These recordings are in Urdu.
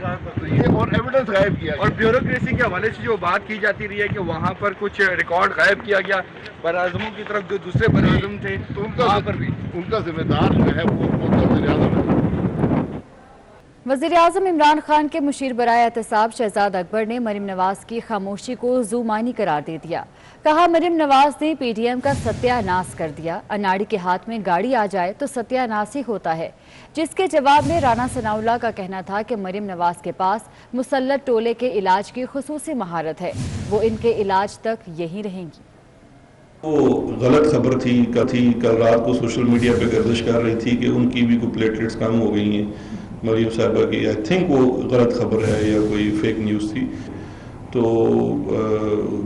یہ اور ایویڈنس غائب کیا اور بیوروکریسی کے حوالے سے جو بات کی جاتی رہی ہے کہ وہاں پر کچھ ریکارڈ غائب کیا گیا براعظموں کی طرف جو دوسرے براعظم تھے تو وہاں پر بھی ان کا ذمہ دار جو ہے وہ وزیر اعظم ہے. وزیر اعظم عمران خان کے مشیر برائے احتساب شہزاد اکبر نے مریم نواز کی خاموشی کو زومانی قرار دے دیا. کہا مریم نواز نے پی ڈی ایم کا ستیہ ناس کر دیا. اناڑی کے ہاتھ میں گاڑی آ جائے تو ستیہ ناس ہی ہوتا ہے. جس کے جواب میں رانا ثناء اللہ کا کہنا تھا کہ مریم نواز کے پاس مسلط ٹولے کے علاج کی خصوصی مہارت ہے, وہ ان کے علاج تک یہی رہیں گی. وہ غلط خبر تھی کل رات کو سوشل میڈیا پہ گردش کر رہی تھی کہ ان کی بھی کوئی پلیٹلیٹس کم ہو گئی ہیں مریم صاحبہ کی. آئی تھنک وہ غلط خبر ہے یا کوئی فیک نیوز تھی. تو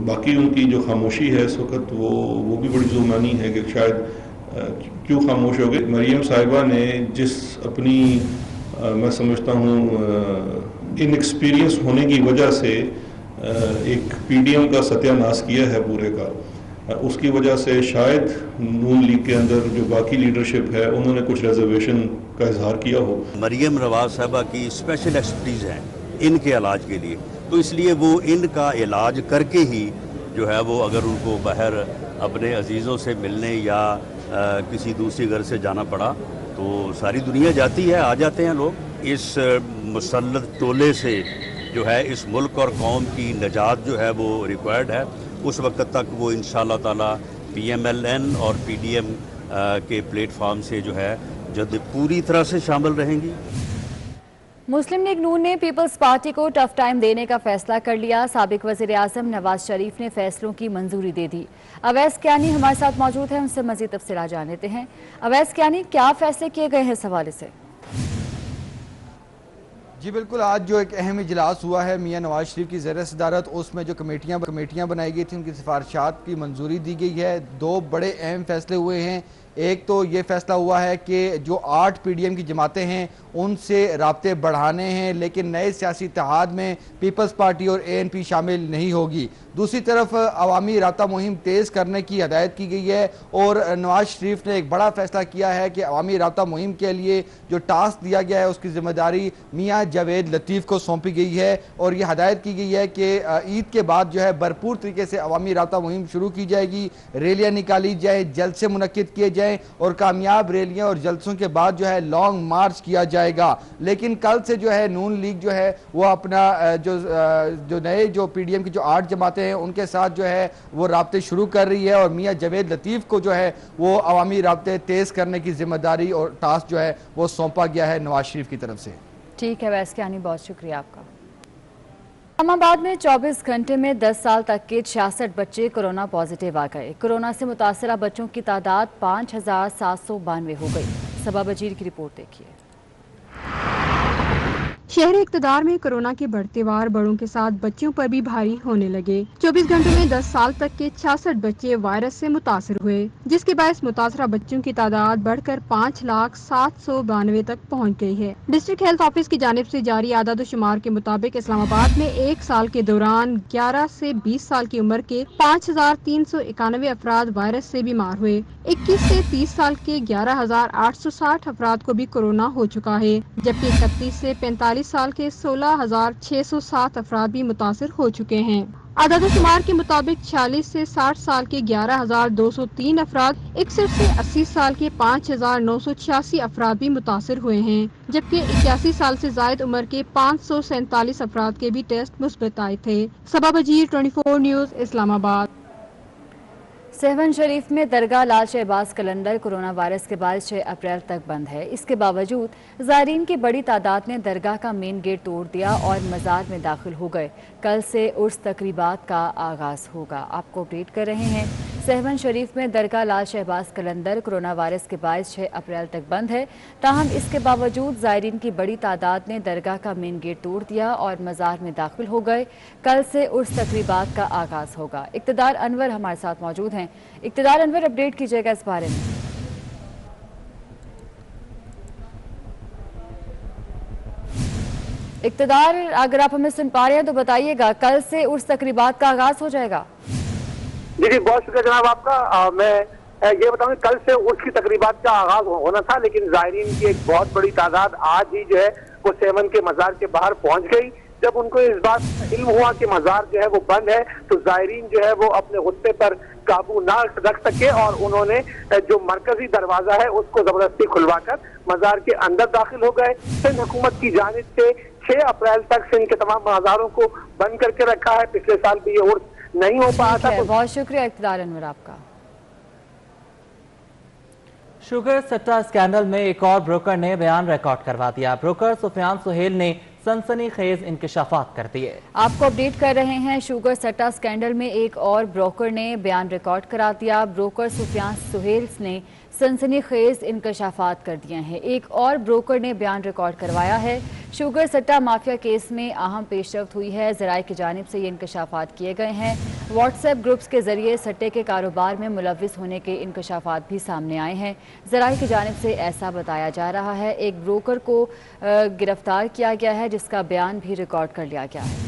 باقی ان کی جو خاموشی ہے اس وقت وہ بھی بڑی زومانی ہے کہ شاید کیوں خاموش ہو گئی. مریم صاحبہ نے جس اپنی میں سمجھتا ہوں ان ایکسپیرینس ہونے کی وجہ سے ایک پی ڈی ایم کا ستیہ ناس کیا ہے پورے کا, اس کی وجہ سے شاید نون لیگ کے اندر جو باقی لیڈرشپ ہے انہوں نے کچھ ریزرویشن کا اظہار کیا ہو. مریم نواز صاحبہ کی اسپیشل ایکسپرٹیز ہیں ان کے علاج کے لیے, تو اس لیے وہ ان کا علاج کر کے ہی جو ہے وہ اگر ان کو باہر اپنے عزیزوں سے ملنے یا کسی دوسری گھر سے جانا پڑا تو ساری دنیا جاتی ہے, آ جاتے ہیں لوگ. اس مسلط ٹولے سے جو ہے اس ملک اور قوم کی نجات جو ہے وہ ریکوائرڈ ہے. اس وقت تک وہ انشاءاللہ تعالی پی ایم ایل این اور پی ڈی ایم کے پلیٹ فارم سے جو ہے جد پوری طرح سے شامل رہیں گی. مسلم لیگ نون نے پیپلز پارٹی کو ٹف ٹائم دینے کا فیصلہ کر لیا. سابق وزیر اعظم نواز شریف نے فیصلوں کی منظوری دے دی. اویس کیانی ہمارے ساتھ موجود ہیں, ان سے مزید تفصیلات جان لیتے ہیں. اویس کیانی, کیا فیصلے کیے گئے ہیں اس حوالے سے؟ جی بالکل, آج جو ایک اہم اجلاس ہوا ہے میاں نواز شریف کی زیر صدارت, اس میں جو کمیٹیاں بنائی گئی تھیں ان کی سفارشات کی منظوری دی گئی ہے. دو بڑے اہم فیصلے ہوئے ہیں. ایک تو یہ فیصلہ ہوا ہے کہ جو 8 پی ڈی ایم کی جماعتیں ہیں ان سے رابطے بڑھانے ہیں, لیکن نئے سیاسی اتحاد میں پیپلز پارٹی اور اے این پی شامل نہیں ہوگی. دوسری طرف عوامی رابطہ مہم تیز کرنے کی ہدایت کی گئی ہے, اور نواز شریف نے ایک بڑا فیصلہ کیا ہے کہ عوامی رابطہ مہم کے لیے جو ٹاسک دیا گیا ہے اس کی ذمہ داری میاں جاوید لطیف کو سونپی گئی ہے, اور یہ ہدایت کی گئی ہے کہ عید کے بعد جو ہے بھرپور طریقے سے عوامی رابطہ مہم شروع کی جائے گی. ریلیاں نکالی جائیں, جلسے منعقد کیے جائیں, اور کامیاب ریلیاں اور جلسوں کے بعد جو ہے لانگ مارچ کیا جائے گا. لیکن کل سے جو ہے نون لیگ جو ہے وہ اپنا جو نئے جو پی ڈی ایم کی جو 8 جماعتیں ہیں ان کے ساتھ جو ہے وہ رابطے شروع کر رہی ہے, اور میاں جاوید لطیف کو جو ہے وہ عوامی رابطے تیز کرنے کی ذمہ داری اور ٹاسک جو ہے وہ سونپا گیا ہے نواز شریف کی طرف سے. ٹھیک ہے اویس کیانی, بہت شکریہ آپ کا. اسلام آباد میں 24 گھنٹے میں 10 سال تک کے 66 بچے کورونا پازیٹیو آ گئے. کورونا سے متاثرہ بچوں کی تعداد 5792 ہو گئی. صبا بجیر کی رپورٹ دیکھیے. شہر اقتدار میں کورونا کے بڑھتے وار بڑوں کے ساتھ بچوں پر بھی بھاری ہونے لگے. 24 گھنٹوں میں 10 سال تک کے 66 بچے وائرس سے متاثر ہوئے, جس کے باعث متاثرہ بچوں کی تعداد بڑھ کر 5,792 تک پہنچ گئی ہے. ڈسٹرکٹ ہیلتھ آفس کی جانب سے جاری اعداد و شمار کے مطابق اسلام آباد میں ایک سال کے دوران 11 سے 20 سال کی عمر کے 5,391 افراد وائرس سے بیمار ہوئے. 21 سے 30 سال کے 11,860 افراد کو بھی کورونا ہو چکا ہے, جبکہ 31 سے 45 سال کے 16,607 افراد بھی متاثر ہو چکے ہیں. اعداد و شمار کے مطابق 46 سے 60 سال کے 11,203 افراد, 61 سے 80 سال کے 5,986 افراد بھی متاثر ہوئے ہیں, جبکہ 81 سال سے زائد عمر کے 547 افراد کے بھی ٹیسٹ مثبت آئے تھے. صبا بجیر 24 نیوز اسلام آباد. سہون شریف میں درگاہ لال شہباز قلندر کورونا وائرس کے باعث 6 اپریل تک بند ہے. اس کے باوجود زائرین کی بڑی تعداد نے درگاہ کا مین گیٹ توڑ دیا اور مزار میں داخل ہو گئے. کل سے عرس تقریبات کا آغاز ہوگا. آپ کو اپڈیٹ کر رہے ہیں. سہون شریف میں درگاہ لال شہباز قلندر کورونا وائرس کے باعث 6 اپریل تک بند ہے. تاہم اس کے باوجود زائرین کی بڑی تعداد نے درگاہ کا مین گیٹ توڑ دیا اور مزار میں داخل ہو گئے. کل سے عرس تقریبات کا آغاز ہوگا. اقتدار انور ہمارے ساتھ موجود ہیں. اقتدار انور, اپڈیٹ کیجئے گا اس بارے میں. اقتدار, اگر آپ ہمیں سن پا رہے ہیں تو بتائیے گا, کل سے عرس تقریبات کا آغاز ہو جائے گا؟ جی بہت شکریہ جناب آپ کا. میں یہ بتاؤں کہ کل سے عرس کی تقریبات کا آغاز ہونا تھا، لیکن زائرین کی ایک بہت بڑی تعداد آج ہی جو ہے وہ سیون کے مزار کے باہر پہنچ گئی۔ جب ان کو اس بات کا علم ہوا کہ مزار جو ہے وہ بند ہے تو زائرین جو ہے وہ اپنے غصے پر قابو نہ رکھ سکے اور انہوں نے جو مرکزی دروازہ ہے اس کو زبردستی کھلوا کر مزار کے اندر داخل ہو گئے۔ سندھ حکومت کی جانب سے 6 اپریل تک سندھ کے تمام مزاروں کو بند کر کے رکھا ہے۔ پچھلے سال بھی یہ عرس نہیں ہو پایا تھا۔ بہت شکریہ اقتدار انور آپ کا۔ شوگر سٹا اسکینڈل میں ایک اور بروکر نے بیان ریکارڈ کروا دیا۔ بروکر سفیان سہیل نے سنسنی خیز انکشافات کر دیے۔ آپ کو اپڈیٹ کر رہے ہیں، شوگر سٹا اسکینڈل میں ایک اور بروکر نے بیان ریکارڈ کرا دیا۔ بروکر سفیان سہیل نے سنسنی خیز انکشافات کر دیے ہیں۔ ایک اور بروکر نے بیان ریکارڈ کروایا ہے۔ شوگر سٹا مافیا کیس میں اہم پیش رفت ہوئی ہے۔ ذرائع کی جانب سے یہ انکشافات کیے گئے ہیں۔ واٹس ایپ گروپس کے ذریعے سٹے کے کاروبار میں ملوث ہونے کے انکشافات بھی سامنے آئے ہیں۔ ذرائع کی جانب سے ایسا بتایا جا رہا ہے۔ ایک بروکر کو گرفتار کیا گیا ہے جس کا بیان بھی ریکارڈ کر لیا گیا ہے۔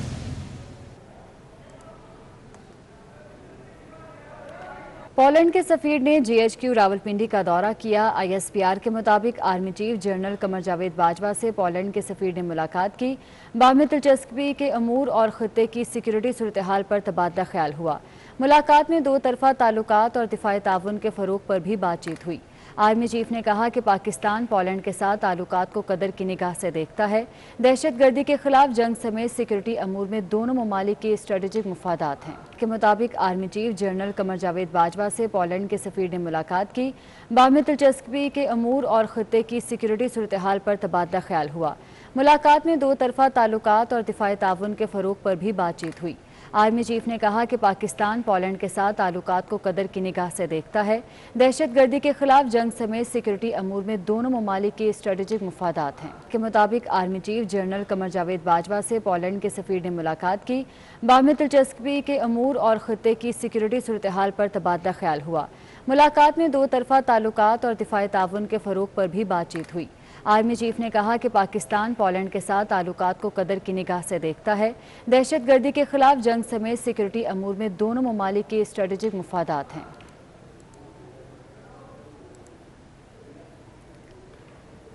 پولینڈ کے سفیر نے جی ایچ کیو راولپنڈی کا دورہ کیا۔ آئی ایس پی آر کے مطابق army chief general Qamar Javed Bajwa سے پولینڈ کے سفیر نے ملاقات کی۔ باہمی دلچسپی کے امور اور خطے کی سیکیورٹی صورتحال پر تبادلہ خیال ہوا۔ ملاقات میں دو طرفہ تعلقات اور دفاعی تعاون کے فروغ پر بھی بات چیت ہوئی۔ آرمی چیف نے کہا کہ پاکستان پولینڈ کے ساتھ تعلقات کو قدر کی نگاہ سے دیکھتا ہے۔ دہشت گردی کے خلاف جنگ سمیت سیکیورٹی امور میں دونوں ممالک کے اسٹریٹجک مفادات ہیں کے مطابق army chief general Qamar Javed Bajwa سے پولینڈ کے سفیر نے ملاقات کی۔ باہمی دلچسپی کے امور اور خطے کی سیکیورٹی صورتحال پر تبادلہ خیال ہوا۔ ملاقات میں دو طرفہ تعلقات اور دفاعی تعاون کے فروغ پر بھی بات چیت ہوئی۔ آرمی چیف نے کہا کہ پاکستان پولینڈ کے ساتھ تعلقات کو قدر کی نگاہ سے دیکھتا ہے۔ دہشت گردی کے خلاف جنگ سمیت سیکیورٹی امور میں دونوں ممالک کے اسٹریٹجک مفادات ہیں کے مطابق army chief general Qamar Javed Bajwa سے پولینڈ کے سفیر نے ملاقات کی۔ باہمی دلچسپی کے امور اور خطے کی سیکیورٹی صورتحال پر تبادلہ خیال ہوا۔ ملاقات میں دو طرفہ تعلقات اور دفاعی تعاون کے فروغ پر بھی بات چیت ہوئی۔ آرمی چیف نے کہا کہ پاکستان پولینڈ کے ساتھ تعلقات کو قدر کی نگاہ سے دیکھتا ہے۔ دہشت گردی کے خلاف جنگ سمیت سیکیورٹی امور میں دونوں ممالک کے اسٹریٹجک مفادات ہیں۔